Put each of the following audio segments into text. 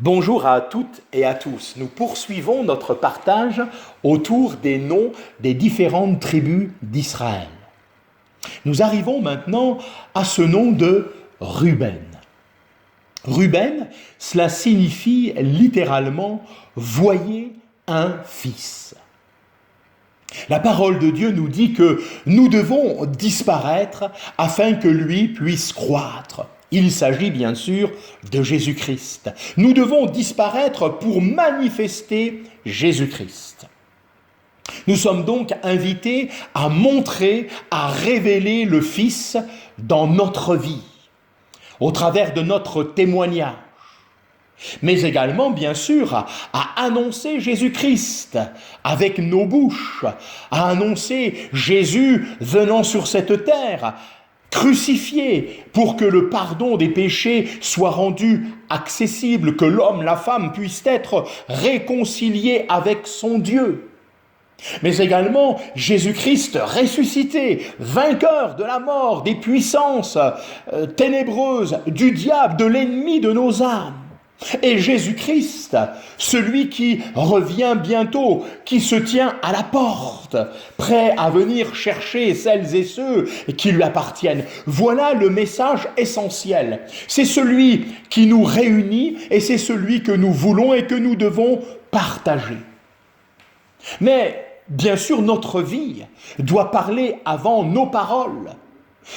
Bonjour à toutes et à tous. Nous poursuivons notre partage autour des noms des différentes tribus d'Israël. Nous arrivons maintenant à ce nom de Ruben. Ruben, cela signifie littéralement « voyez un fils ». La parole de Dieu nous dit que nous devons disparaître afin que lui puisse croître. Il s'agit bien sûr de Jésus-Christ. Nous devons disparaître pour manifester Jésus-Christ. Nous sommes donc invités à montrer, à révéler le Fils dans notre vie, au travers de notre témoignage. Mais également, bien sûr, à annoncer Jésus-Christ avec nos bouches, à annoncer Jésus venant sur cette terre, crucifié pour que le pardon des péchés soit rendu accessible, que l'homme, la femme puissent être réconciliés avec son Dieu. Mais également Jésus-Christ ressuscité, vainqueur de la mort, des puissances ténébreuses, du diable, de l'ennemi de nos âmes. Et Jésus-Christ, celui qui revient bientôt, qui se tient à la porte, prêt à venir chercher celles et ceux qui lui appartiennent. Voilà le message essentiel. C'est celui qui nous réunit et c'est celui que nous voulons et que nous devons partager. Mais, bien sûr, notre vie doit parler avant nos paroles.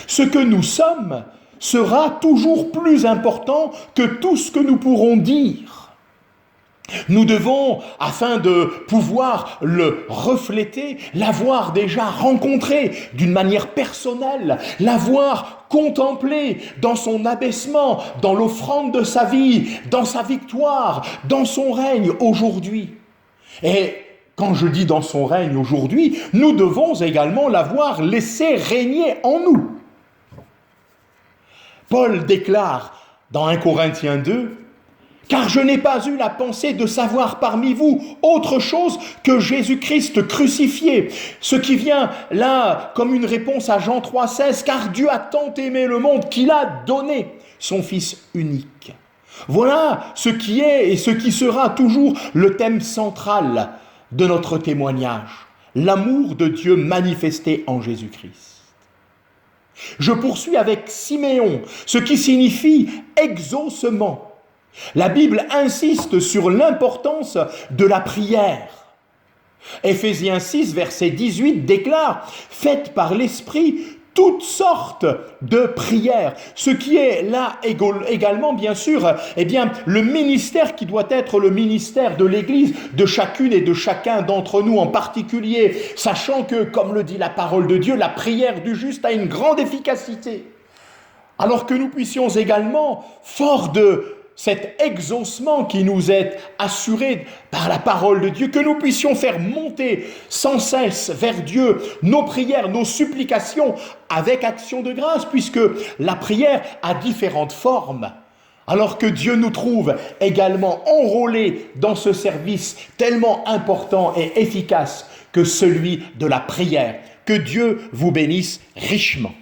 Ce que nous sommes sera toujours plus important que tout ce que nous pourrons dire. Nous devons, afin de pouvoir le refléter, l'avoir déjà rencontré d'une manière personnelle, l'avoir contemplé dans son abaissement, dans l'offrande de sa vie, dans sa victoire, dans son règne aujourd'hui. Et quand je dis dans son règne aujourd'hui, nous devons également l'avoir laissé régner en nous. Paul déclare dans 1 Corinthiens 2, « Car je n'ai pas eu la pensée de savoir parmi vous autre chose que Jésus-Christ crucifié. » Ce qui vient là comme une réponse à Jean 3,16, « Car Dieu a tant aimé le monde qu'il a donné son Fils unique. » Voilà ce qui est et ce qui sera toujours le thème central de notre témoignage, l'amour de Dieu manifesté en Jésus-Christ. Je poursuis avec Siméon, ce qui signifie exaucement. La Bible insiste sur l'importance de la prière. Éphésiens 6, verset 18 déclare « Faites par l'Esprit toutes sortes de prières », ce qui est là également, bien sûr, le ministère qui doit être le ministère de l'Église, de chacune et de chacun d'entre nous en particulier, sachant que, comme le dit la parole de Dieu, la prière du juste a une grande efficacité. Alors que nous puissions également, fort de cet exaucement qui nous est assuré par la parole de Dieu, que nous puissions faire monter sans cesse vers Dieu nos prières, nos supplications avec action de grâce, puisque la prière a différentes formes. Alors que Dieu nous trouve également enrôlés dans ce service tellement important et efficace que celui de la prière. Que Dieu vous bénisse richement.